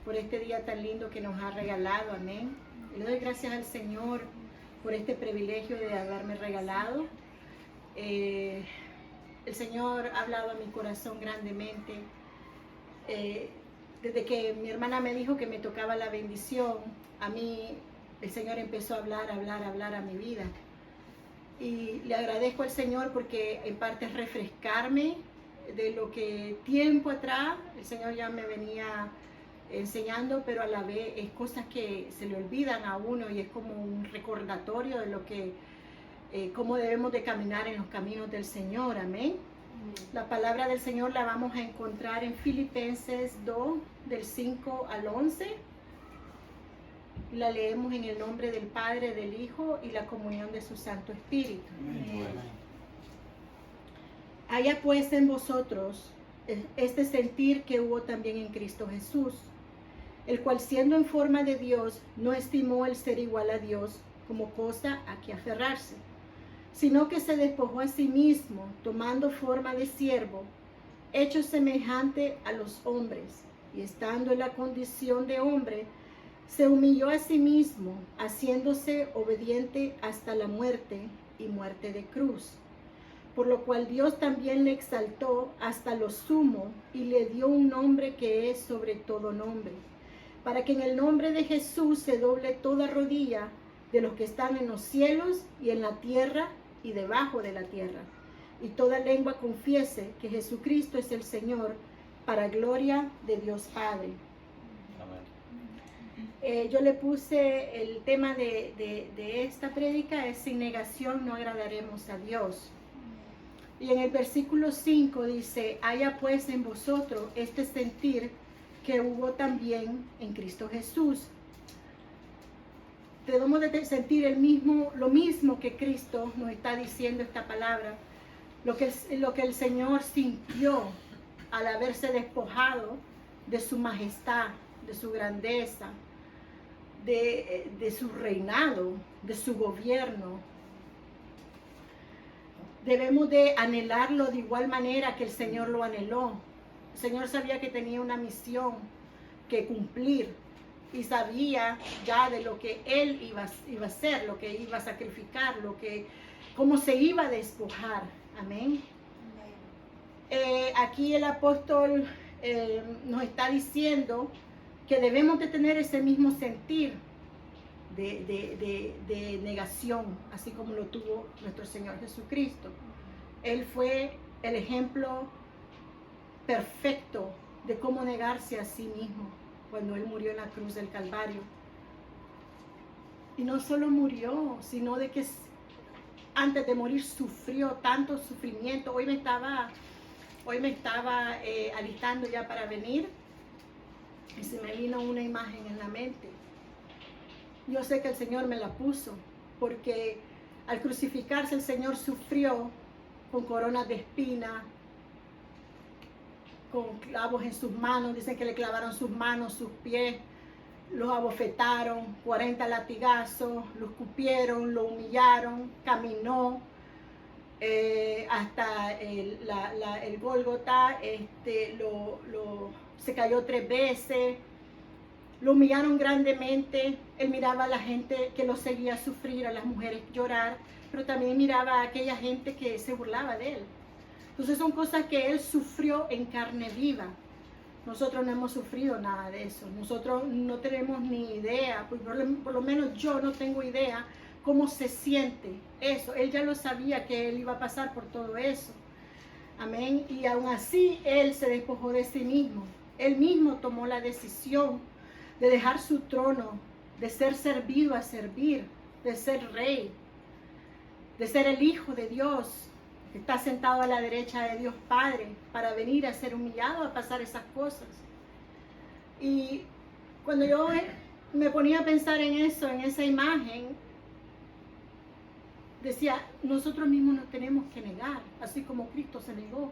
por este día tan lindo que nos ha regalado, amén. Le doy gracias al Señor por este privilegio de haberme regalado. El Señor ha hablado a mi corazón grandemente. Desde que mi hermana me dijo que me tocaba la bendición, a mí el Señor empezó a hablar a mi vida. Y le agradezco al Señor porque en parte es refrescarme de lo que tiempo atrás el Señor ya me venía enseñando, pero a la vez es cosas que se le olvidan a uno y es como un recordatorio de lo que, cómo debemos de caminar en los caminos del Señor, amén. La palabra del Señor la vamos a encontrar en Filipenses 2, del 5 al 11. La leemos en el nombre del Padre, del Hijo y la comunión de su Santo Espíritu. Amén. Haya pues en vosotros este sentir que hubo también en Cristo Jesús, el cual siendo en forma de Dios, no estimó el ser igual a Dios como cosa a que aferrarse, sino que se despojó a sí mismo, tomando forma de siervo, hecho semejante a los hombres, y estando en la condición de hombre, se humilló a sí mismo, haciéndose obediente hasta la muerte y muerte de cruz. Por lo cual Dios también le exaltó hasta lo sumo y le dio un nombre que es sobre todo nombre, para que en el nombre de Jesús se doble toda rodilla de los que están en los cielos y en la tierra y debajo de la tierra, y toda lengua confiese que Jesucristo es el Señor, para gloria de Dios Padre. Yo le puse el tema de esta prédica, es sin negación no agradaremos a Dios. Y en el versículo 5 dice, haya pues en vosotros este sentir que hubo también en Cristo Jesús. Debemos de sentir lo mismo que Cristo nos está diciendo esta palabra, lo que el Señor sintió al haberse despojado de su majestad, de su grandeza, de su reinado, de su gobierno. Debemos de anhelarlo de igual manera que el Señor lo anheló. El Señor sabía que tenía una misión que cumplir y sabía ya de lo que Él iba a hacer, lo que iba a sacrificar, cómo se iba a despojar. Amén. Aquí el apóstol nos está diciendo que debemos de tener ese mismo sentir de negación, así como lo tuvo nuestro Señor Jesucristo. Él fue el ejemplo perfecto de cómo negarse a sí mismo cuando Él murió en la cruz del Calvario. Y no solo murió, sino de que antes de morir sufrió tanto sufrimiento. Hoy me estaba alistando ya para venir y se me vino una imagen en la mente. Yo sé que el Señor me la puso, porque al crucificarse el Señor sufrió con coronas de espinas, con clavos en sus manos. Dicen que le clavaron sus manos, sus pies, los abofetaron, 40 latigazos, lo escupieron, lo humillaron, caminó hasta el Gólgota, se cayó 3 veces. Lo humillaron grandemente. Él miraba a la gente que lo seguía sufrir, a las mujeres llorar, pero también miraba a aquella gente que se burlaba de él. Entonces son cosas que él sufrió en carne viva. Nosotros no hemos sufrido nada de eso. Nosotros no tenemos ni idea, por lo menos yo no tengo idea cómo se siente eso. Él ya lo sabía que él iba a pasar por todo eso. Amén. Y aún así él se despojó de sí mismo. Él mismo tomó la decisión de dejar su trono, de ser servido a servir, de ser rey, de ser el Hijo de Dios, que está sentado a la derecha de Dios Padre, para venir a ser humillado, a pasar esas cosas. Y cuando yo me ponía a pensar en eso, en esa imagen, decía, nosotros mismos nos tenemos que negar, así como Cristo se negó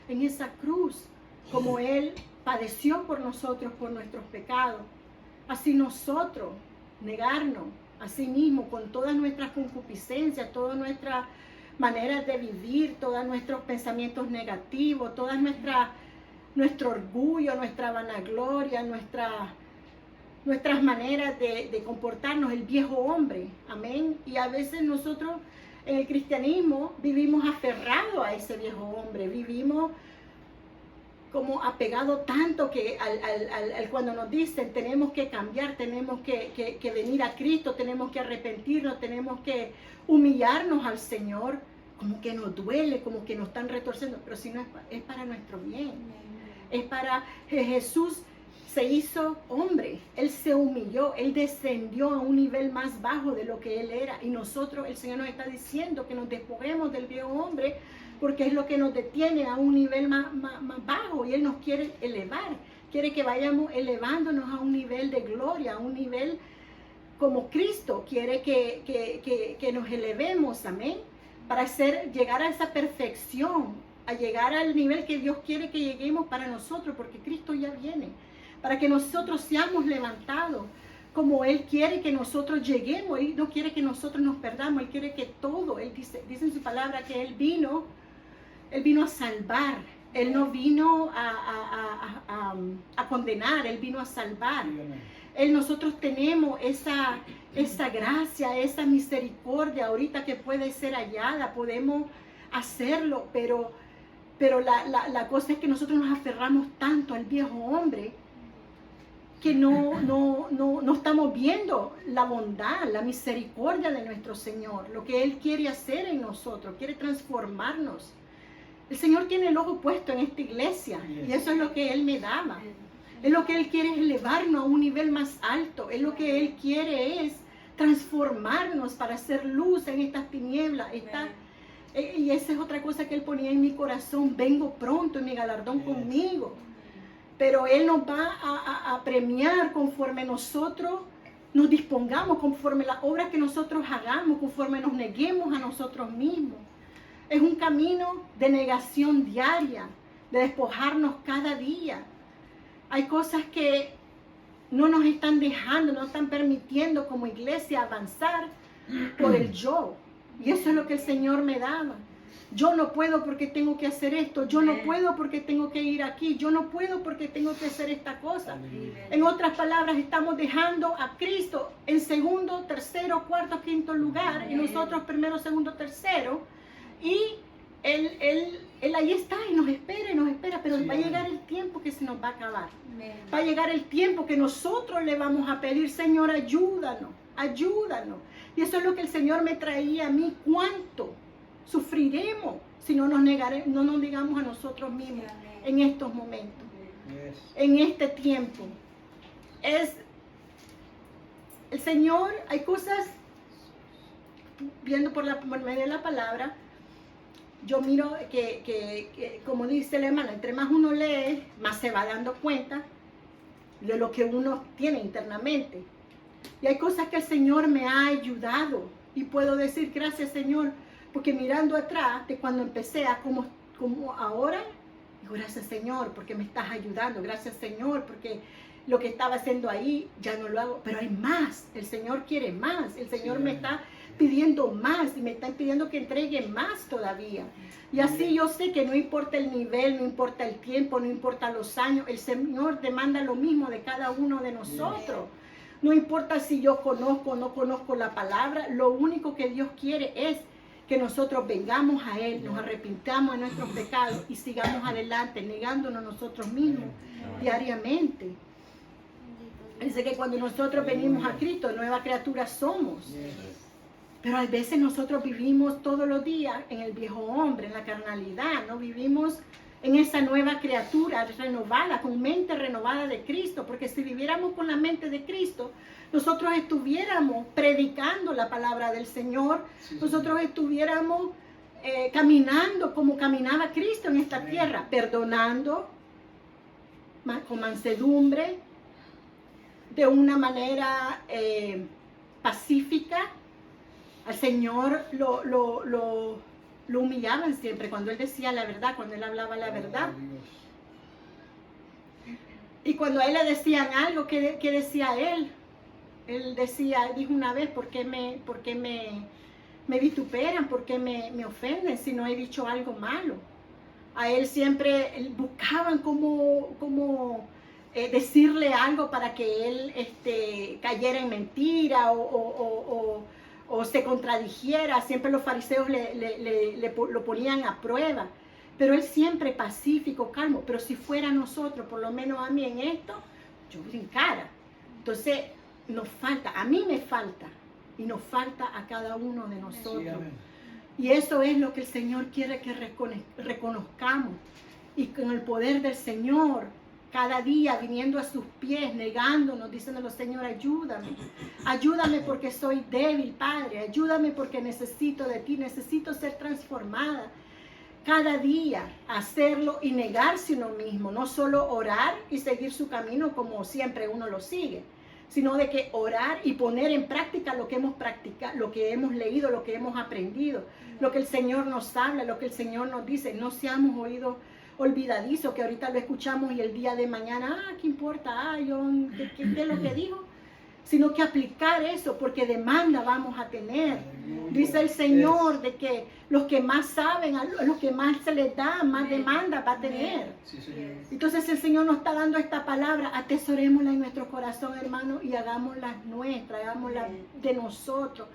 en esa cruz, como Él padeció por nosotros, por nuestros pecados. Así nosotros negarnos a sí mismo con todas nuestras concupiscencias, todas nuestras maneras de vivir, todos nuestros pensamientos negativos, nuestro orgullo, nuestra vanagloria, nuestras maneras de comportarnos, el viejo hombre, amén. Y a veces nosotros en el cristianismo vivimos aferrados a ese viejo hombre, vivimos como apegado tanto que cuando nos dicen tenemos que cambiar, tenemos que venir a Cristo, tenemos que arrepentirnos, tenemos que humillarnos al Señor, como que nos duele, como que nos están retorciendo, pero si no es para nuestro bien, es para Jesús. Se hizo hombre, Él se humilló, Él descendió a un nivel más bajo de lo que Él era. Y nosotros, el Señor nos está diciendo que nos despojemos del viejo hombre, porque es lo que nos detiene a un nivel más bajo. Y Él nos quiere elevar, quiere que vayamos elevándonos a un nivel de gloria, a un nivel como Cristo. Quiere que nos elevemos, amén, para llegar a esa perfección, a llegar al nivel que Dios quiere que lleguemos para nosotros, porque Cristo ya viene. Para que nosotros seamos levantados como Él quiere que nosotros lleguemos. Él no quiere que nosotros nos perdamos, Él quiere que todo, Él dice en su palabra que Él vino a salvar, Él no vino a condenar, Él vino a salvar. Nosotros tenemos esa gracia, esa misericordia ahorita que puede ser hallada, podemos hacerlo, pero la cosa es que nosotros nos aferramos tanto al viejo hombre que no estamos viendo la bondad, la misericordia de nuestro Señor, lo que Él quiere hacer en nosotros, quiere transformarnos. El Señor tiene el ojo puesto en esta iglesia y eso es lo que Él me daba. Es lo que Él quiere, es elevarnos a un nivel más alto. Es lo que Él quiere, es transformarnos para hacer luz en estas tinieblas. Y esa es otra cosa que Él ponía en mi corazón: vengo pronto, en mi galardón conmigo. Pero Él nos va a premiar conforme nosotros nos dispongamos, conforme las obras que nosotros hagamos, conforme nos neguemos a nosotros mismos. Es un camino de negación diaria, de despojarnos cada día. Hay cosas que no nos están dejando, no están permitiendo como iglesia avanzar por el yo. Y eso es lo que el Señor me daba. Yo no puedo porque tengo que hacer esto, yo no puedo porque tengo que ir aquí, yo no puedo porque tengo que hacer esta cosa. En otras palabras, estamos dejando a Cristo en segundo, tercero, cuarto, quinto lugar, y nosotros primero, segundo, tercero, y Él ahí está y nos espera, pero va a llegar el tiempo que se nos va a acabar. Va a llegar el tiempo que nosotros le vamos a pedir: Señor, ayúdanos, ayúdanos. Y eso es lo que el Señor me traía a mí: ¿cuánto sufriremos si no nos negamos a nosotros mismos en estos momentos, en este tiempo? El Señor, hay cosas, viendo por medio de la palabra, yo miro que como dice la hermana, entre más uno lee, más se va dando cuenta de lo que uno tiene internamente. Y hay cosas que el Señor me ha ayudado y puedo decir gracias, Señor, porque mirando atrás de cuando empecé a como ahora, digo gracias, Señor, porque me estás ayudando, gracias, Señor, porque lo que estaba haciendo ahí ya no lo hago, pero hay más. El Señor quiere más, el Señor me está pidiendo más y me está pidiendo que entregue más todavía. Y así yo sé que no importa el nivel, no importa el tiempo, no importa los años, el Señor demanda lo mismo de cada uno de nosotros. No importa si yo conozco o no conozco la palabra, lo único que Dios quiere es que nosotros vengamos a Él, nos arrepintamos de nuestros pecados y sigamos adelante, negándonos nosotros mismos diariamente. Dice que cuando nosotros venimos a Cristo, nueva criatura somos. Pero a veces nosotros vivimos todos los días en el viejo hombre, en la carnalidad, no vivimos en esa nueva criatura renovada, con mente renovada de Cristo, porque si viviéramos con la mente de Cristo, nosotros estuviéramos predicando la palabra del Señor, nosotros estuviéramos caminando como caminaba Cristo en esta tierra, perdonando con mansedumbre, de una manera pacífica. Al Señor lo humillaban siempre cuando Él decía la verdad, cuando Él hablaba la verdad. Y cuando a Él le decían algo, ¿qué decía Él? Él dijo una vez: ¿por qué me vituperan? ¿Por qué me ofenden si no he dicho algo malo? A Él siempre buscaban cómo decirle algo para que él cayera en mentira o se contradijera. Siempre los fariseos lo ponían a prueba. Pero él siempre pacífico, calmo. Pero si fuera nosotros, por lo menos a mí en esto, yo brincara. Entonces, nos falta, a mí me falta, y nos falta a cada uno de nosotros. Sí, y eso es lo que el Señor quiere que reconozcamos. Y con el poder del Señor, cada día viniendo a sus pies, negándonos, diciéndole, Señor, ayúdame. Ayúdame porque soy débil, Padre. Ayúdame porque necesito de ti, necesito ser transformada. Cada día hacerlo y negarse uno mismo, no solo orar y seguir su camino como siempre uno lo sigue, sino de que orar y poner en práctica lo que hemos practicado, lo que hemos leído, lo que hemos aprendido, lo que el Señor nos habla, lo que el Señor nos dice. No seamos oídos olvidadizos, que ahorita lo escuchamos y el día de mañana, ¿qué importa? ¿Qué es lo que dijo? Sino que aplicar eso, porque demanda vamos a tener. Dice el Señor de que los que más saben, a los que más se les da, más demanda va a tener. Entonces el Señor nos está dando esta palabra, atesorémosla en nuestro corazón, hermano, y hagámosla nuestra, hagámosla de nosotros.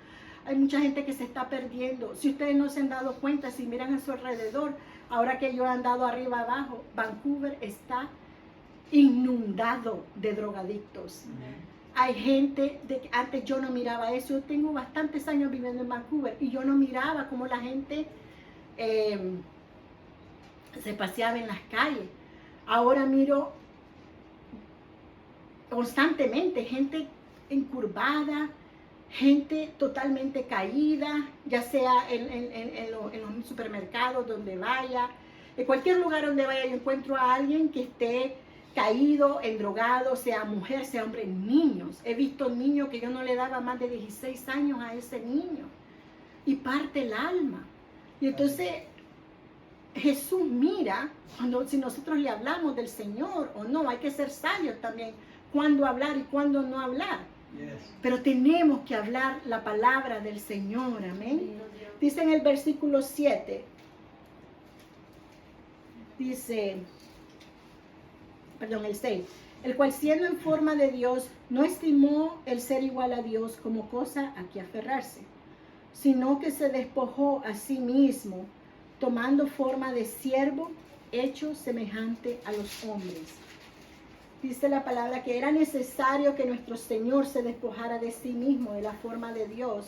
Hay mucha gente que se está perdiendo. Si ustedes no se han dado cuenta, si miran a su alrededor, ahora que yo he andado arriba abajo, Vancouver está inundado de drogadictos. Hay gente, antes yo no miraba eso. Yo tengo bastantes años viviendo en Vancouver y yo no miraba cómo la gente se paseaba en las calles. Ahora miro constantemente gente encurvada, gente totalmente caída, ya sea en los supermercados donde vaya, en cualquier lugar donde vaya yo encuentro a alguien que esté caído, endrogado, sea mujer, sea hombre, niños. He visto niños que yo no le daba más de 16 años a ese niño. Y parte el alma. Y entonces Jesús mira, si nosotros le hablamos del Señor o no, hay que ser sabios también, cuándo hablar y cuándo no hablar. Pero tenemos que hablar la palabra del Señor, amén. Dice en el versículo 7, dice... el 6, el cual siendo en forma de Dios, no estimó el ser igual a Dios como cosa a que aferrarse, sino que se despojó a sí mismo, tomando forma de siervo, hecho semejante a los hombres. Dice la palabra que era necesario que nuestro Señor se despojara de sí mismo, de la forma de Dios,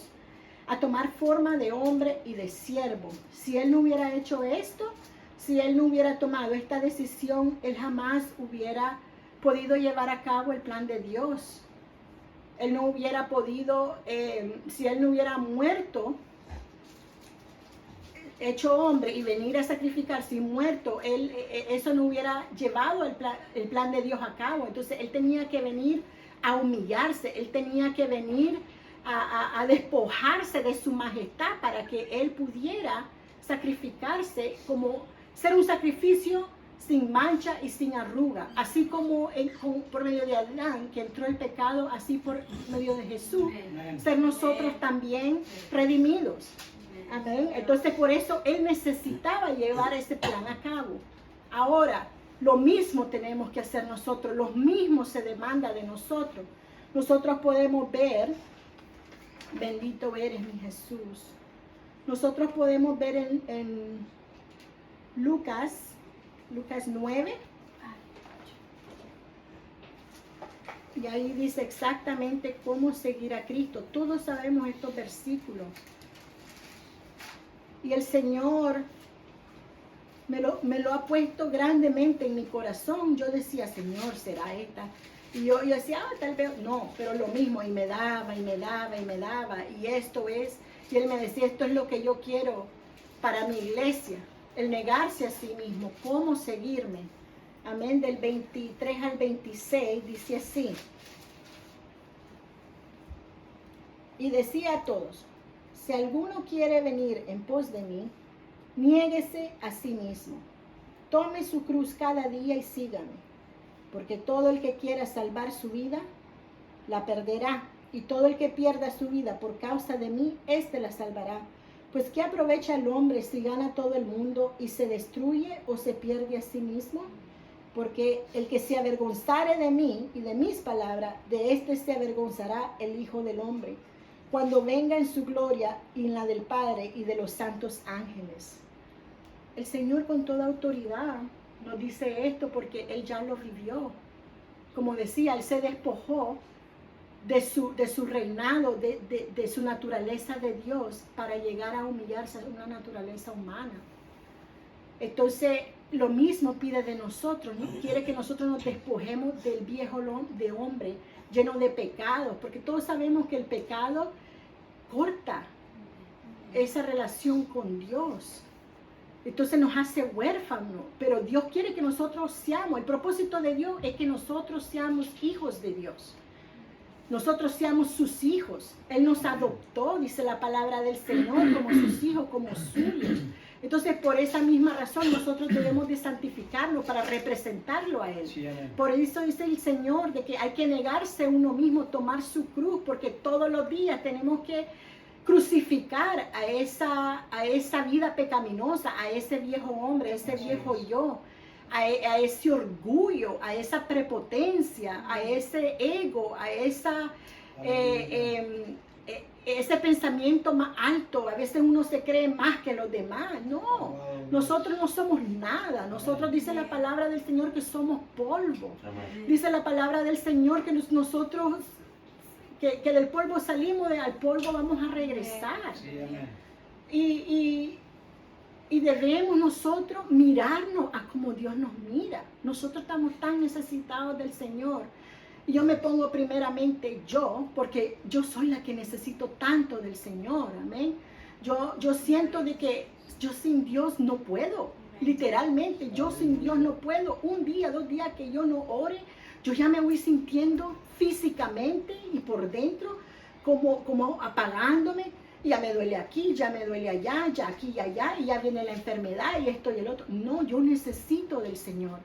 a tomar forma de hombre y de siervo. Si Él no hubiera hecho esto, si Él no hubiera tomado esta decisión, Él jamás hubiera podido llevar a cabo el plan de Dios. Él no hubiera podido, si Él no hubiera muerto, hecho hombre y venir a sacrificarse y muerto, eso no hubiera llevado el plan de Dios a cabo. Entonces Él tenía que venir a humillarse, Él tenía que venir a despojarse de su majestad para que Él pudiera sacrificarse como ser un sacrificio sin mancha y sin arruga, así como por medio de Adán, que entró el pecado, así por medio de Jesús, ser nosotros también redimidos. Amén. Entonces por eso Él necesitaba llevar ese plan a cabo. Ahora, lo mismo tenemos que hacer nosotros, lo mismo se demanda de nosotros. Nosotros podemos ver, bendito eres mi Jesús, nosotros podemos ver en Lucas 9, y ahí dice exactamente cómo seguir a Cristo. Todos sabemos estos versículos. Y el Señor me lo ha puesto grandemente en mi corazón. Yo decía, Señor, ¿será esta? Y yo decía, tal vez, no, pero lo mismo, y me daba, y me daba, y me daba, y esto es, y Él me decía, esto es lo que yo quiero para mi iglesia, el negarse a sí mismo, cómo seguirme. Amén, del 23 al 26, dice así. Y decía a todos, si alguno quiere venir en pos de mí, niéguese a sí mismo, tome su cruz cada día y sígame, porque todo el que quiera salvar su vida, la perderá, y todo el que pierda su vida por causa de mí, éste la salvará. Pues ¿qué aprovecha el hombre si gana todo el mundo y se destruye o se pierde a sí mismo? porque el que se avergonzare de mí y de mis palabras, de este se avergonzará el Hijo del Hombre, cuando venga en su gloria y en la del Padre y de los santos ángeles. El Señor con toda autoridad nos dice esto porque Él ya lo vivió. Como decía, Él se despojó de su reinado, de su naturaleza de Dios, para llegar a humillarse a una naturaleza humana. Entonces, lo mismo pide de nosotros, ¿no? Quiere que nosotros nos despojemos del viejo de hombre lleno de pecados, porque todos sabemos que el pecado corta esa relación con Dios. Entonces nos hace huérfanos, pero Dios quiere que nosotros seamos, el propósito de Dios es que nosotros seamos hijos de Dios. Nosotros seamos sus hijos. Él nos adoptó, dice la palabra del Señor, como sus hijos, como suyos. Entonces, por esa misma razón, nosotros debemos de santificarlo para representarlo a Él. Sí, por eso dice el Señor de que hay que negarse uno mismo, tomar su cruz, porque todos los días tenemos que crucificar a esa vida pecaminosa, a ese viejo hombre, a ese viejo yo, a ese orgullo, a esa prepotencia, a ese ego, a ese pensamiento más alto. A veces uno se cree más que los demás. No, nosotros no somos nada. Nosotros, dice la palabra del Señor, que somos polvo. Dice la palabra del Señor que nosotros, que del polvo salimos, al polvo vamos a regresar. Y debemos nosotros mirarnos a como Dios nos mira. Nosotros estamos tan necesitados del Señor. Y yo me pongo primeramente yo, porque yo soy la que necesito tanto del Señor, amén. Yo siento de que yo sin Dios no puedo, literalmente, yo sin Dios no puedo. Un día, 2 días que yo no ore, yo ya me voy sintiendo físicamente y por dentro como apagándome. Ya me duele aquí, ya me duele allá, ya aquí y allá, y ya viene la enfermedad y esto y el otro. No, yo necesito del Señor.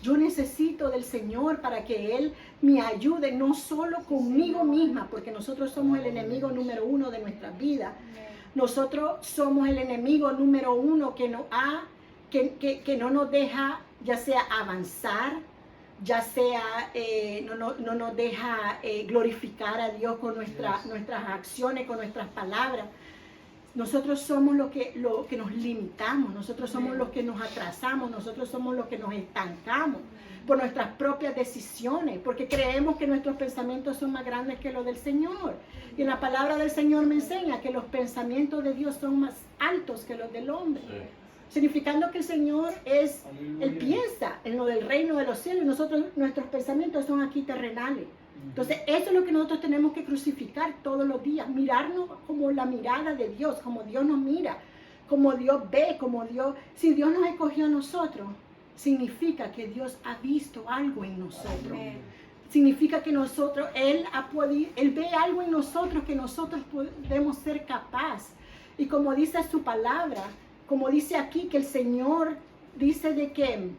Yo necesito del Señor para que Él me ayude, no solo conmigo misma, porque nosotros somos el enemigo número 1 de nuestra vida. Nosotros somos el enemigo número 1 que no nos deja, ya sea avanzar, ya sea no nos deja glorificar a Dios con nuestras acciones, con nuestras palabras. Nosotros somos lo que nos limitamos, nosotros somos los que nos atrasamos, nosotros somos los que nos estancamos por nuestras propias decisiones, porque creemos que nuestros pensamientos son más grandes que los del Señor. Y en la palabra del Señor me enseña que los pensamientos de Dios son más altos que los del hombre. Sí. Significando que el Señor Él piensa en lo del reino de los cielos, y nuestros pensamientos son aquí terrenales. Entonces, eso es lo que nosotros tenemos que crucificar todos los días, mirarnos como la mirada de Dios, como Dios nos mira, como Dios ve, como Dios. Si Dios nos escogió a nosotros, significa que Dios ha visto algo en nosotros. Amén. Significa que Él ve algo en nosotros que nosotros podemos ser capaces. Y como dice su palabra, como dice aquí que el Señor dice de que,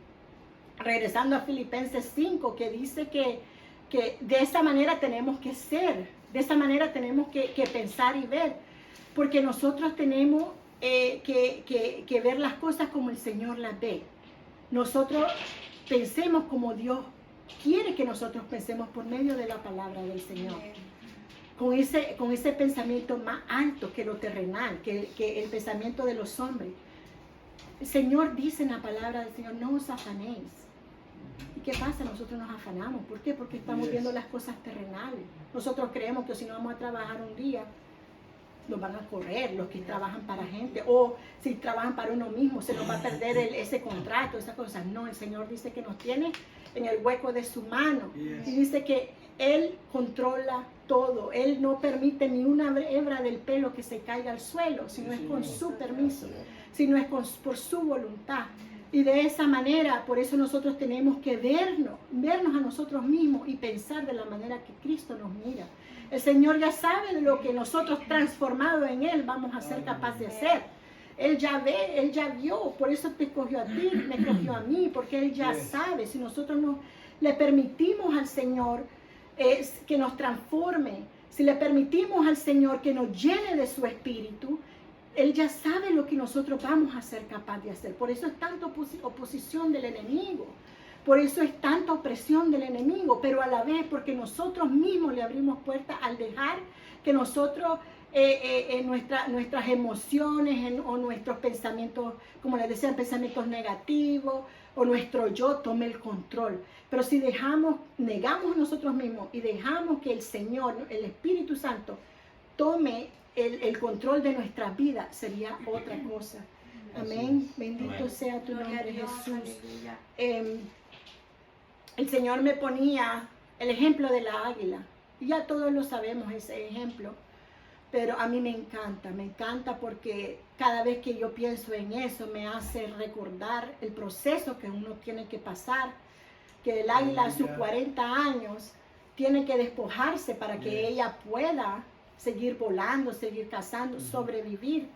regresando a Filipenses 5, que dice que de esa manera tenemos que ser, de esa manera tenemos que pensar y ver, porque nosotros tenemos que ver las cosas como el Señor las ve. Nosotros pensemos como Dios quiere que nosotros pensemos por medio de la palabra del Señor. Con ese pensamiento más alto que lo terrenal, que el pensamiento de los hombres. El Señor dice en la palabra del Señor, no os afanéis. ¿Y qué pasa? Nosotros nos afanamos. ¿Por qué? Porque estamos viendo las cosas terrenales. Nosotros creemos que si no vamos a trabajar un día, nos van a correr los que trabajan para gente. O si trabajan para uno mismo, se nos va a perder ese contrato, esas cosas. No, el Señor dice que nos tiene en el hueco de su mano. Y dice que Él controla todo. Él no permite ni una hebra del pelo que se caiga al suelo, si no es con su permiso, si no es por su voluntad. Y de esa manera, por eso nosotros tenemos que vernos a nosotros mismos y pensar de la manera que Cristo nos mira. El Señor ya sabe de lo que nosotros transformados en Él vamos a ser capaces de hacer. Él ya ve, Él ya vio, por eso te escogió a ti, me escogió a mí, porque Él ya sabe. Si nosotros le permitimos al Señor que nos transforme, si le permitimos al Señor que nos llene de su espíritu, Él ya sabe lo que nosotros vamos a ser capaces de hacer. Por eso es tanta oposición del enemigo. Por eso es tanta opresión del enemigo, pero a la vez porque nosotros mismos le abrimos puerta al dejar que nosotros, nuestras emociones o nuestros pensamientos, como les decía, pensamientos negativos o nuestro yo tome el control. Pero si negamos nosotros mismos y dejamos que el Señor, el Espíritu Santo, tome el control de nuestras vidas, sería otra cosa. Amén. Bendito sea tu nombre, Jesús. El Señor me ponía el ejemplo de la águila. Ya todos lo sabemos, ese ejemplo. Pero a mí me encanta porque cada vez que yo pienso en eso me hace recordar el proceso que uno tiene que pasar, que el águila a sus 40 años tiene que despojarse para que ella pueda seguir volando, seguir cazando, sobrevivir.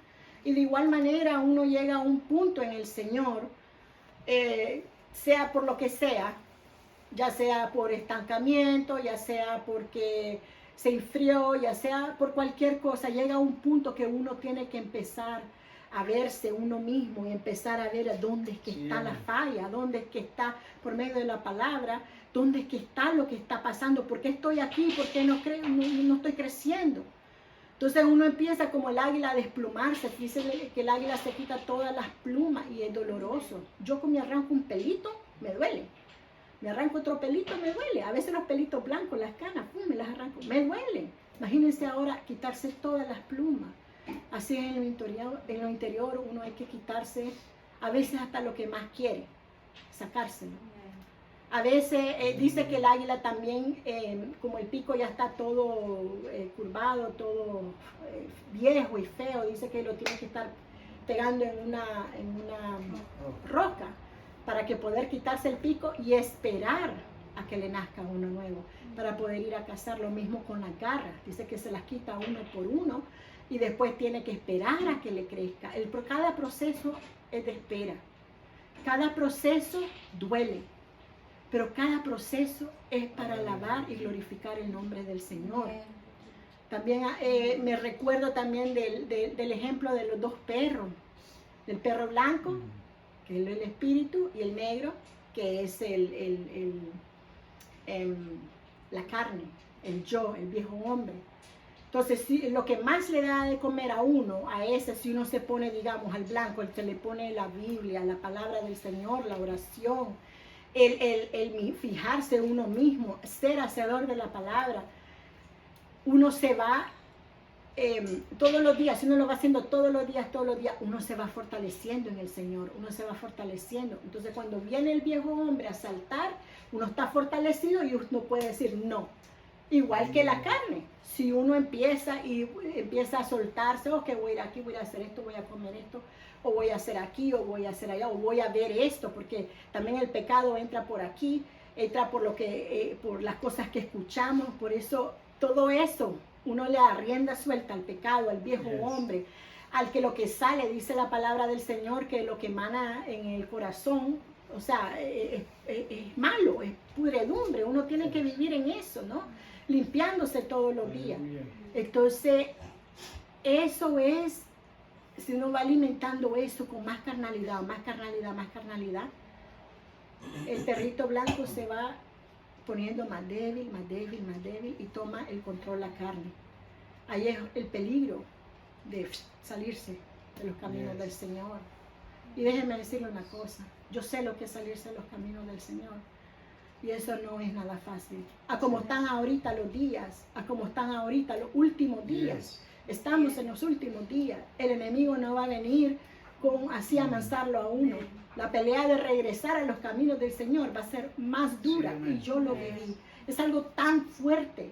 Y de igual manera uno llega a un punto en el Señor, sea por lo que sea, ya sea por estancamiento, ya sea porque se enfrió, ya sea por cualquier cosa, llega a un punto que uno tiene que empezar a verse uno mismo y empezar a ver dónde es que está la falla, dónde es que está, por medio de la palabra, dónde es que está lo que está pasando, por qué estoy aquí, por qué no estoy creciendo. Entonces uno empieza como el águila a desplumarse, dice que el águila se quita todas las plumas y es doloroso. Yo me arranco un pelito, me duele. Me arranco otro pelito, me duele. A veces los pelitos blancos, las canas, me las arranco, me duele. Imagínense ahora quitarse todas las plumas. Así en lo interior uno hay que quitarse a veces hasta lo que más quiere, sacárselo. A veces dice que el águila también, como el pico ya está todo curvado, todo viejo y feo, dice que lo tiene que estar pegando en una roca para que poder quitarse el pico y esperar a que le nazca uno nuevo, para poder ir a cazar. Lo mismo con las garras, dice que se las quita uno por uno y después tiene que esperar a que le crezca. Cada proceso es de espera, cada proceso duele, pero cada proceso es para alabar y glorificar el nombre del Señor. También me recuerdo también del ejemplo de los dos perros, del perro blanco, que es el espíritu, y el negro, que es la carne, el yo, el viejo hombre. Entonces, lo que más le da de comer a uno, a ese, si uno se pone, digamos, al blanco, el que le pone la Biblia, la palabra del Señor, la oración, el fijarse uno mismo, ser hacedor de la palabra, uno se va todos los días, si uno lo va haciendo todos los días, uno se va fortaleciendo en el Señor, uno se va fortaleciendo. Entonces cuando viene el viejo hombre a saltar, uno está fortalecido y uno puede decir no. Igual que la carne, si uno empieza a soltarse, que voy a ir aquí, voy a hacer esto, voy a comer esto, o voy a hacer aquí, o voy a hacer allá, o voy a ver esto, porque también el pecado entra por aquí, entra por por las cosas que escuchamos. Por eso todo eso uno le da rienda suelta al pecado, al viejo hombre, al que lo que sale, dice la palabra del Señor, que lo que emana en el corazón, o sea, es malo, es pudredumbre. Uno tiene que vivir en eso, ¿no? Limpiándose todos los días. Entonces, eso es, si uno va alimentando eso con más carnalidad, el perrito blanco se va poniendo más débil y toma el control la carne. Ahí es el peligro de salirse de los caminos del Señor. Y déjenme decirle una cosa, yo sé lo que es salirse de los caminos del Señor, y eso no es nada fácil. A como están ahorita los días, a como están ahorita los últimos días, estamos en los últimos días. El enemigo no va a venir así a amansarlo a uno. La pelea de regresar a los caminos del Señor va a ser más dura, y yo lo viví. Es algo tan fuerte.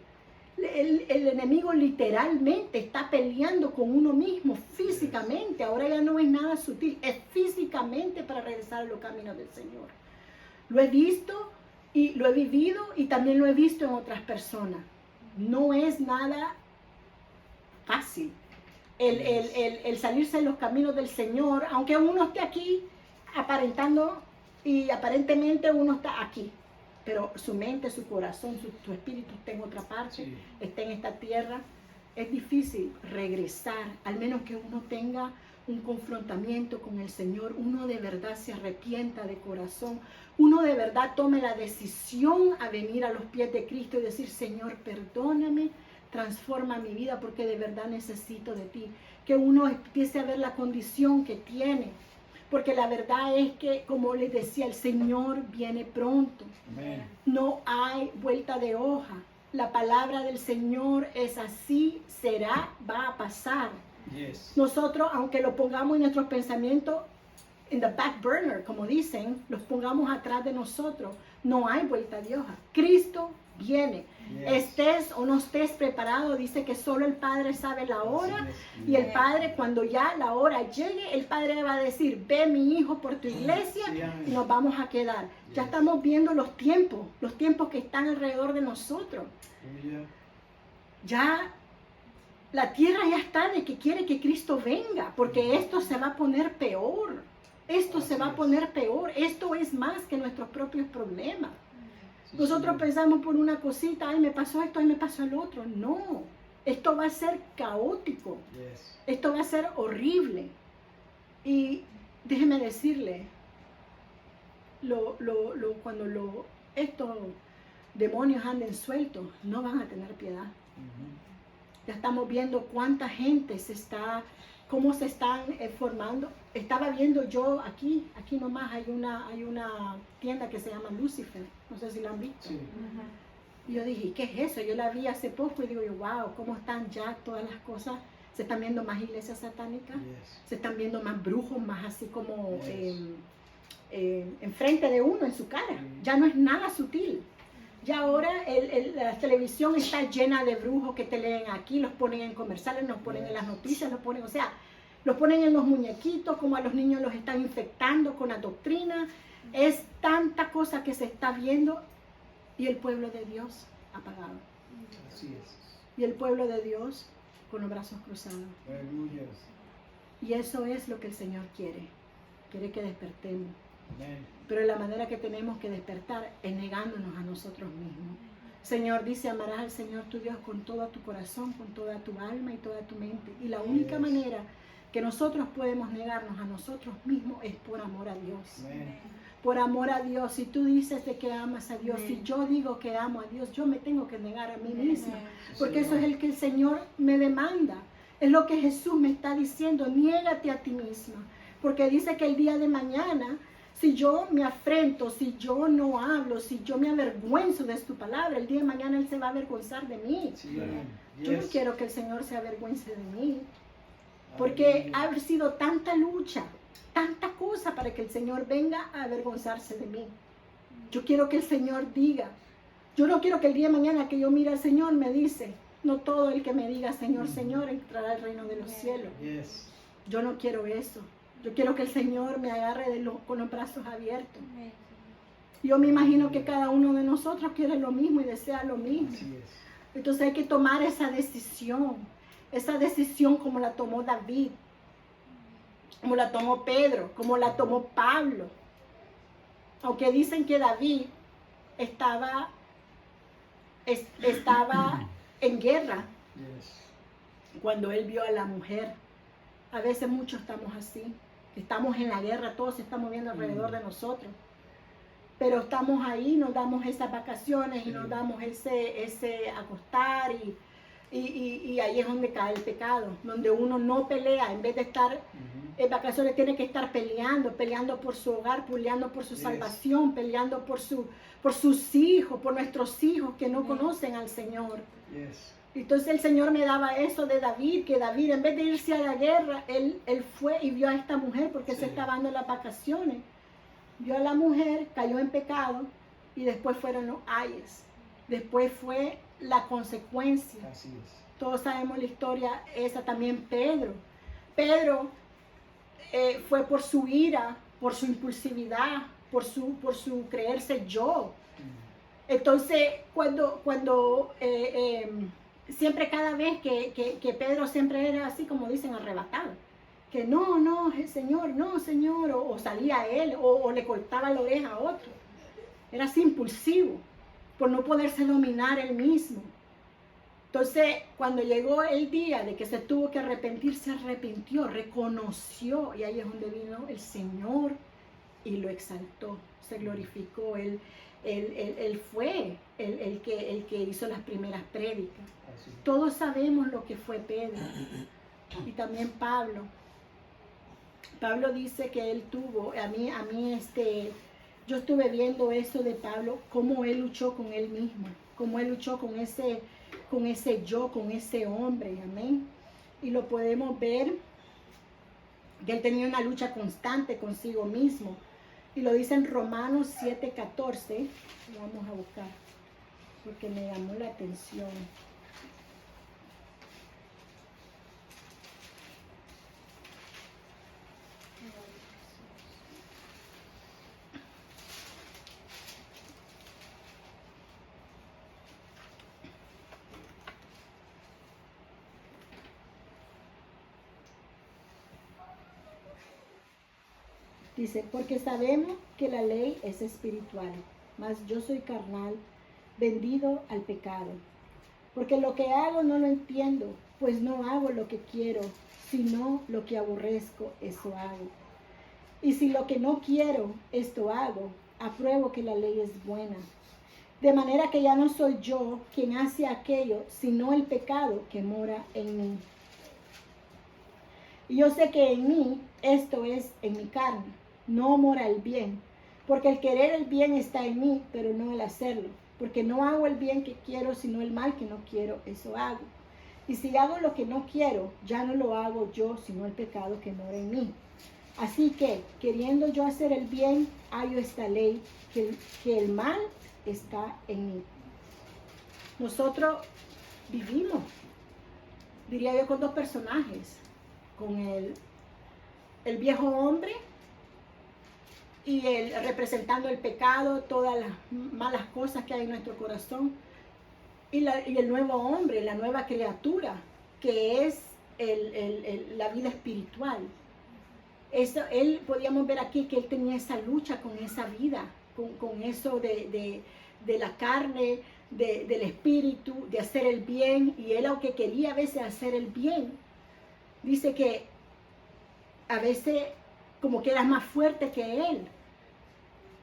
El enemigo literalmente está peleando con uno mismo físicamente. Ahora ya no es nada sutil, es físicamente para regresar a los caminos del Señor. Lo he visto y lo he vivido, y también lo he visto en otras personas. No es nada fácil el salirse de los caminos del Señor, aunque uno esté aquí aparentando y aparentemente uno está aquí, pero su mente, su corazón, su espíritu está en otra parte, está en esta tierra. Es difícil regresar, al menos que uno tenga un confrontamiento con el Señor, uno de verdad se arrepienta de corazón, uno de verdad tome la decisión a venir a los pies de Cristo y decir, Señor, perdóname, transforma mi vida porque de verdad necesito de ti. Que uno empiece a ver la condición que tiene, porque la verdad es que, como les decía, el Señor viene pronto. Amén. No hay vuelta de hoja. La palabra del Señor es así, será, va a pasar. Yes. Nosotros, aunque lo pongamos en nuestros pensamientos, en the back burner, como dicen, los pongamos atrás de nosotros, no hay vuelta de hoja. Cristo viene. Yes. Estés o no estés preparado, dice que solo el Padre sabe la hora. Así es. Y el Padre, cuando ya la hora llegue, el Padre va a decir, ve mi hijo por tu iglesia Sí, amén. y nos vamos a quedar. Ya Yes. estamos viendo los tiempos que están alrededor de nosotros. Aleluya. Ya la tierra ya está de que quiere que Cristo venga, porque esto se va a poner peor. Esto se Así va a es. poner peor. Esto es más que nuestros propios problemas. Sí, Nosotros Señor. pensamos por una cosita, ay, me pasó esto, ay, me pasó el otro. No, esto va a ser caótico. Yes. Esto va a ser horrible. Y déjeme decirle, cuando estos demonios anden sueltos, no van a tener piedad. Ujú. Ya estamos viendo cuánta gente cómo se están formando. Estaba viendo yo aquí nomás hay una tienda que se llama Lucifer, no sé si la han visto. Sí. Y yo dije, ¿qué es eso? Yo la vi hace poco y digo, wow, cómo están ya todas las cosas. Se están viendo más iglesias satánicas, Yes. se están viendo más brujos, más así como Yes. enfrente de uno, en su cara. Sí. Ya no es nada sutil. Ya ahora la televisión está llena de brujos que te leen aquí, los ponen en comerciales, los ponen en las noticias, los ponen en los muñequitos, como a los niños los están infectando con la doctrina. Es tanta cosa que se está viendo y el pueblo de Dios apagado. Así es. Y el pueblo de Dios con los brazos cruzados. Aleluya. Y eso es lo que el Señor quiere. Quiere que despertemos. Amén. Pero la manera que tenemos que despertar es negándonos a nosotros mismos. Señor dice, amarás al Señor tu Dios con todo tu corazón, con toda tu alma y toda tu mente. Y la única Yes. manera que nosotros podemos negarnos a nosotros mismos es por amor a Dios. Amén. Por amor a Dios. Si tú dices de que amas a Dios, Amén. si yo digo que amo a Dios, yo me tengo que negar a mí misma. Sí, Porque eso Señor. es el que el Señor me demanda. Es lo que Jesús me está diciendo. Niégate a ti misma. Porque dice que el día de mañana, si yo me afrento, si yo no hablo, si yo me avergüenzo de tu palabra, el día de mañana Él se va a avergonzar de mí. Sí, amén. Yo no Yes. quiero que el Señor se avergüence de mí. Porque Aleluya. ha sido tanta lucha, tanta cosa para que el Señor venga a avergonzarse de mí. Yo quiero que el Señor diga. Yo no quiero que el día de mañana que yo mire al Señor me dice, no todo el que me diga Señor, Señor entrará al reino de los cielos. Yes. Yo no quiero eso. Yo quiero que el Señor me agarre con los brazos abiertos. Yo me imagino que cada uno de nosotros quiere lo mismo y desea lo mismo. Así es. Entonces hay que tomar esa decisión como la tomó David, como la tomó Pedro, como la tomó Pablo. Aunque dicen que David estaba en guerra Yes. cuando él vio a la mujer. A veces muchos estamos así, estamos en la guerra, todos se están moviendo alrededor de nosotros. Pero estamos ahí, nos damos esas vacaciones y nos damos ese acostar y ahí es donde cae el pecado, donde uno no pelea, en vez de estar Ujú. en vacaciones tiene que estar peleando por su hogar, peleando por su Yes. salvación, peleando por sus hijos, por nuestros hijos que no conocen al Señor. Yes. Entonces el Señor me daba eso de David, que David en vez de irse a la guerra, él fue y vio a esta mujer porque Sí. se estaba dando las vacaciones. Vio a la mujer, cayó en pecado y después fueron los ayes. Después fue la consecuencia. Así es. Todos sabemos la historia esa también. Pedro fue por su ira, por su impulsividad, por su creerse yo. Entonces, cuando siempre cada vez que Pedro siempre era así como dicen arrebatado, que no, Señor, no, Señor, o salía él, o le cortaba la oreja a otro. Era así impulsivo, por no poderse dominar él mismo. Entonces, cuando llegó el día de que se tuvo que arrepentir, se arrepintió, reconoció, y ahí es donde vino el Señor y lo exaltó, se glorificó. Él fue el que hizo las primeras prédicas. Así. Todos sabemos lo que fue Pedro y también Pablo. Pablo dice que él tuvo, yo estuve viendo eso de Pablo, cómo él luchó con él mismo, cómo él luchó con ese yo, con ese hombre, amén. Y lo podemos ver, que él tenía una lucha constante consigo mismo. Y lo dice en Romanos 7:14, lo vamos a buscar, porque me llamó la atención. Dice, porque sabemos que la ley es espiritual, mas yo soy carnal, vendido al pecado. Porque lo que hago no lo entiendo, pues no hago lo que quiero, sino lo que aborrezco, eso hago. Y si lo que no quiero, esto hago, apruebo que la ley es buena. De manera que ya no soy yo quien hace aquello, sino el pecado que mora en mí. Y yo sé que en mí, esto es, en mi carne, no mora el bien, porque el querer el bien está en mí, pero no el hacerlo, porque no hago el bien que quiero, sino el mal que no quiero, eso hago. Y si hago lo que no quiero, ya no lo hago yo, sino el pecado que mora en mí. Así que, queriendo yo hacer el bien, hallo esta ley, que el mal está en mí. Nosotros vivimos, diría yo, con dos personajes, con el viejo hombre y representando el pecado, todas las malas cosas que hay en nuestro corazón, y el nuevo hombre, la nueva criatura, que es la vida espiritual. Él podíamos ver aquí que él tenía esa lucha con esa vida, con eso de la carne, del espíritu, de hacer el bien, y él, aunque quería a veces hacer el bien, dice que a veces como que era más fuerte que él.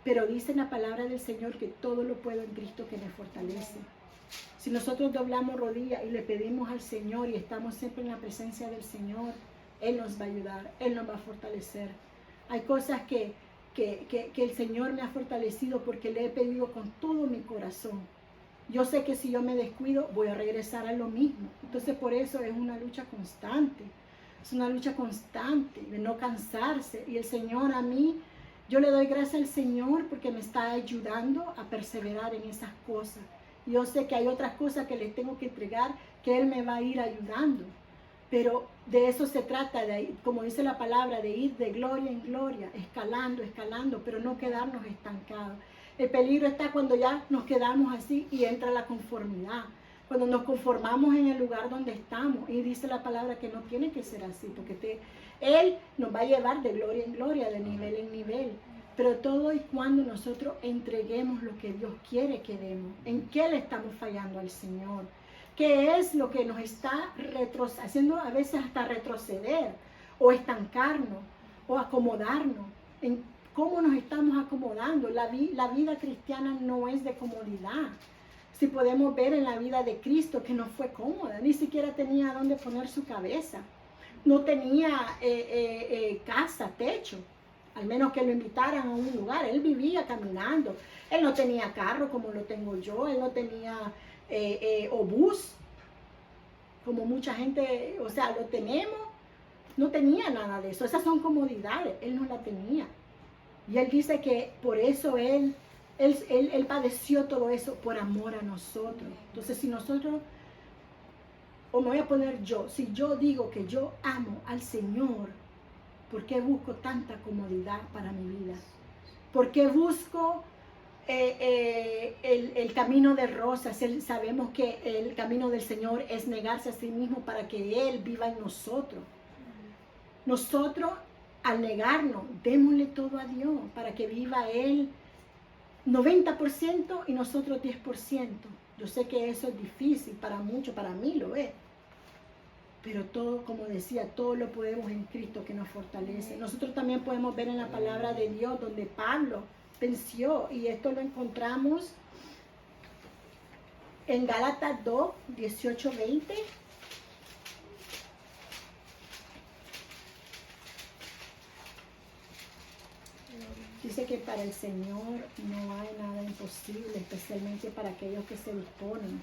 Pero dice en la palabra del Señor que todo lo puedo en Cristo que me fortalece. Si nosotros doblamos rodillas y le pedimos al Señor y estamos siempre en la presencia del Señor, Él nos va a ayudar, Él nos va a fortalecer. Hay cosas que el Señor me ha fortalecido porque le he pedido con todo mi corazón. Yo sé que si yo me descuido, voy a regresar a lo mismo. Entonces por eso es una lucha constante. Es una lucha constante de no cansarse. Y el Señor a mí, yo le doy gracias al Señor porque me está ayudando a perseverar en esas cosas. Yo sé que hay otras cosas que le tengo que entregar, que Él me va a ir ayudando. Pero de eso se trata, como dice la palabra, de ir de gloria en gloria, escalando, escalando, pero no quedarnos estancados. El peligro está cuando ya nos quedamos así y entra la conformidad. Cuando nos conformamos en el lugar donde estamos. Y dice la palabra que no tiene que ser así, porque Él nos va a llevar de gloria en gloria, de nivel en nivel. Pero todo y cuando nosotros entreguemos lo que Dios quiere que demos. ¿En qué le estamos fallando al Señor? ¿Qué es lo que nos está haciendo a veces hasta retroceder o estancarnos o acomodarnos? ¿En cómo nos estamos acomodando? La vida cristiana no es de comodidad. Si podemos ver en la vida de Cristo que no fue cómoda, ni siquiera tenía dónde poner su cabeza. No tenía casa, techo, al menos que lo invitaran a un lugar. Él vivía caminando. Él no tenía carro como lo tengo yo. Él no tenía o bus, como mucha gente, o sea, lo tenemos. No tenía nada de eso. Esas son comodidades. Él no la tenía. Y Él dice que por eso Él padeció todo eso por amor a nosotros. Entonces, si nosotros, o me voy a poner yo, si yo digo que yo amo al Señor, ¿por qué busco tanta comodidad para mi vida? ¿Por qué busco el camino de rosas? Sabemos que el camino del Señor es negarse a sí mismo para que Él viva en nosotros. Nosotros, al negarnos, démosle todo a Dios para que viva Él 90% y nosotros 10%. Yo sé que eso es difícil para muchos, para mí lo es. Pero todo, como decía, todo lo podemos en Cristo que nos fortalece. Nosotros también podemos ver en la palabra de Dios donde Pablo venció, y esto lo encontramos en Gálatas 2, 18, 20. Dice que para el Señor no hay nada imposible, especialmente para aquellos que se disponen.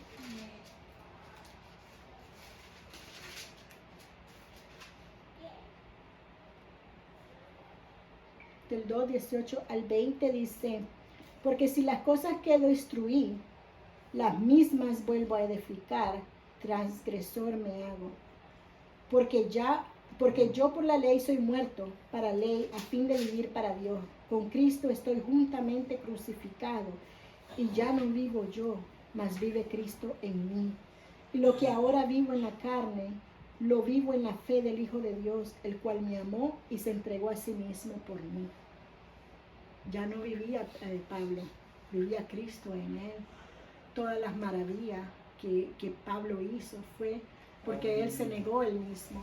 Del 2, 18 al 20 dice, porque si las cosas que destruí, las mismas vuelvo a edificar, transgresor me hago. Porque yo por la ley soy muerto para ley, a fin de vivir para Dios. Con Cristo estoy juntamente crucificado, y ya no vivo yo, mas vive Cristo en mí. Y lo que ahora vivo en la carne, lo vivo en la fe del Hijo de Dios, el cual me amó y se entregó a sí mismo por mí. Ya no vivía Pablo, vivía Cristo en él. Todas las maravillas que Pablo hizo fue porque él se negó él mismo.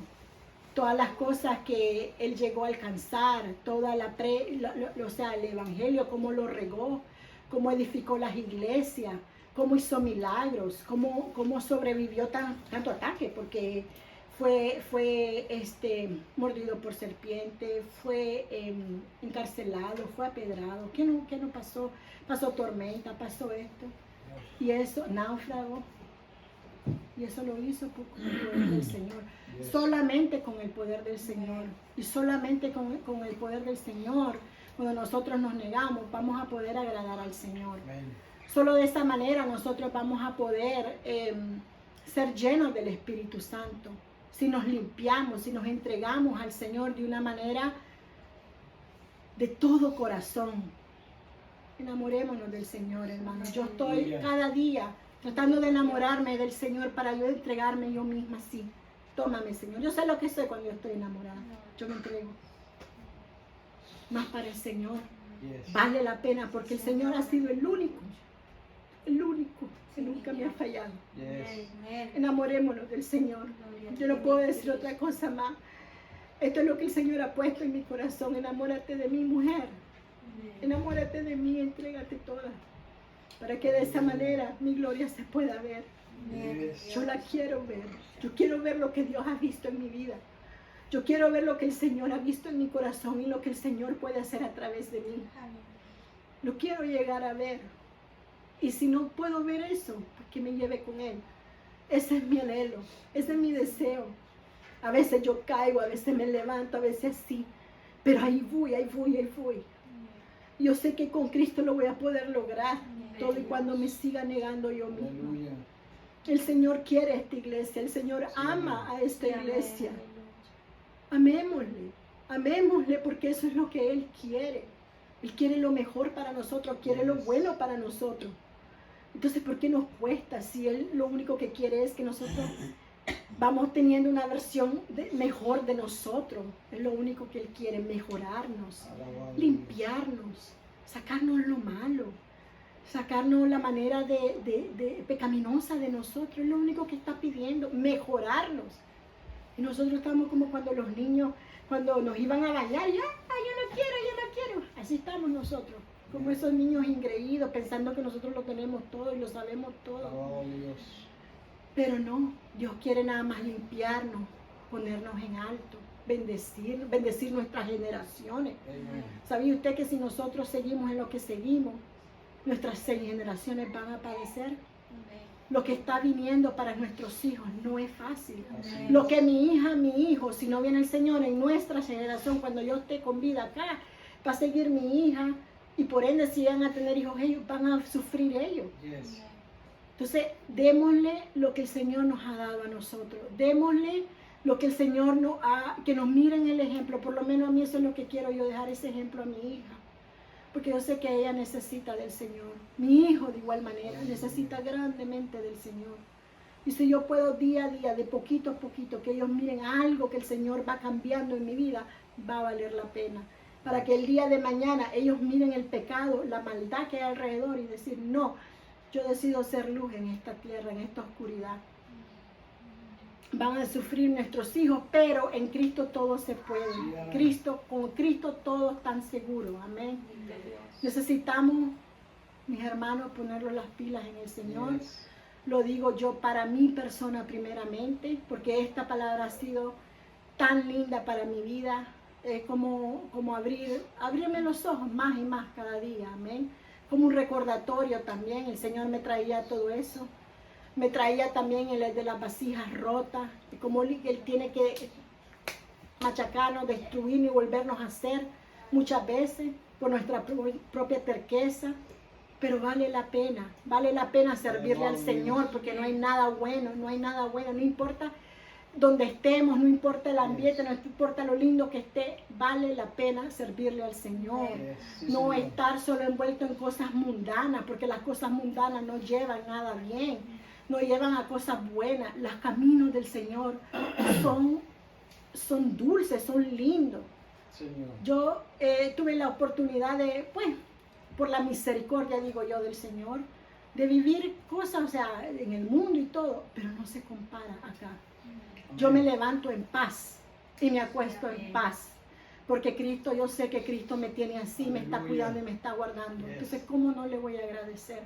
Todas las cosas que él llegó a alcanzar, toda o sea, el evangelio, cómo lo regó, cómo edificó las iglesias, cómo hizo milagros, cómo sobrevivió tanto ataque, porque fue mordido por serpiente, fue encarcelado, fue apedrado. ¿Qué no pasó? Pasó tormenta, pasó esto. Y eso, náufrago. Y eso lo hizo con el poder del Señor. Yes. Solamente con el poder del Señor. Y solamente con el poder del Señor, cuando nosotros nos negamos, vamos a poder agradar al Señor. Amen. Solo de esa manera nosotros vamos a poder ser llenos del Espíritu Santo. Si nos limpiamos, si nos entregamos al Señor de una manera de todo corazón. Enamorémonos del Señor, hermanos. Yo estoy cada día tratando de enamorarme del Señor para yo entregarme yo misma así. Tómame, Señor. Yo sé lo que soy cuando yo estoy enamorada. Yo me entrego. Más para el Señor. Vale la pena porque el Señor ha sido el único que nunca me ha fallado. Enamorémonos del Señor. Yo no puedo decir otra cosa más. Esto es lo que el Señor ha puesto en mi corazón. Enamórate de mi mujer. Enamórate de mí, entrégate toda. Para que de esa manera mi gloria se pueda ver. Yo la quiero ver. Yo quiero ver lo que Dios ha visto en mi vida. Yo quiero ver lo que el Señor ha visto en mi corazón y lo que el Señor puede hacer a través de mí. Lo quiero llegar a ver. Y si no puedo ver eso, pues que me lleve con Él. Ese es mi anhelo, ese es mi deseo. A veces yo caigo, a veces me levanto, a veces sí. Pero ahí voy. Yo sé que con Cristo lo voy a poder lograr. Todo y cuando me siga negando yo mismo. El Señor quiere esta iglesia. El Señor ama a esta iglesia. Amémosle porque eso es lo que Él quiere. Él quiere lo mejor para nosotros, quiere lo bueno para nosotros. Entonces, ¿por qué nos cuesta si Él lo único que quiere es que nosotros vamos teniendo una versión mejor de nosotros? Es lo único que Él quiere, mejorarnos, limpiarnos, sacarnos lo malo, sacarnos la manera de pecaminosa de nosotros. Es lo único que está pidiendo, mejorarnos. Y nosotros estamos como cuando los niños, cuando nos iban a bañar, yo no quiero. Así estamos nosotros, como esos niños ingreídos, pensando que nosotros lo tenemos todo y lo sabemos todo. Oh, Dios. Pero no, Dios quiere nada más limpiarnos, ponernos en alto, bendecir nuestras generaciones. Amen. ¿Sabía usted que si nosotros seguimos en lo que seguimos, nuestras 6 generaciones van a padecer? Lo que está viniendo para nuestros hijos no es fácil. Así Lo que mi hija, mi hijo, si no viene el Señor en nuestra generación, cuando yo esté con vida acá, va a seguir mi hija, y por ende si van a tener hijos ellos, van a sufrir ellos. Yes. Entonces, démosle lo que el Señor nos ha dado a nosotros. Démosle lo que el Señor que nos miren el ejemplo. Por lo menos a mí eso es lo que quiero yo, dejar ese ejemplo a mi hija. Porque yo sé que ella necesita del Señor. Mi hijo de igual manera necesita grandemente del Señor. Y si yo puedo día a día, de poquito a poquito, que ellos miren algo que el Señor va cambiando en mi vida, va a valer la pena. Para que el día de mañana ellos miren el pecado, la maldad que hay alrededor y decir, no, Yo decido ser luz en esta tierra, en esta oscuridad. Van a sufrir nuestros hijos, pero en Cristo todo se puede. Con Cristo todo están seguros. Amén. Necesitamos, mis hermanos, ponernos las pilas en el Señor. Yes. Lo digo yo para mi persona primeramente, porque esta palabra ha sido tan linda para mi vida. Es como abrirme los ojos más y más cada día. Amén. Como un recordatorio también. El Señor me traía todo eso. Me traía también el de las vasijas rotas, como Él tiene que machacarnos, destruirnos y volvernos a hacer muchas veces por nuestra propia terqueza. Pero vale la pena servirle al Señor, porque no hay nada bueno, no importa donde estemos, no importa el ambiente, no importa lo lindo que esté, vale la pena servirle al Señor. Yes. Sí, No Señor. estar solo envuelto en cosas mundanas, porque las cosas mundanas no llevan nada bien, no llevan a cosas buenas. Los caminos del Señor son dulces, son lindos. Señor. Yo tuve la oportunidad de, pues, por la misericordia, digo yo, del Señor, de vivir cosas, o sea, en el mundo y todo, pero no se compara acá. Yo me levanto en paz y me acuesto en paz, porque Cristo, yo sé que Cristo me tiene así, me está Aleluya. cuidando y me está guardando. Yes. Entonces, ¿cómo no le voy a agradecer?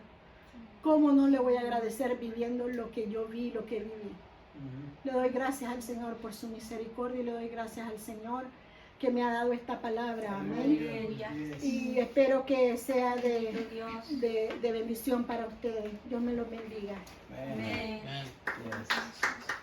¿Cómo no le voy a agradecer viviendo lo que yo vi, lo que viví? Ujú. Le doy gracias al Señor por su misericordia y le doy gracias al Señor que me ha dado esta palabra. Amén. Aleluya. Yes. Y espero que sea De Dios. de bendición para ustedes. Dios me los bendiga. Amen. Amén. Yes.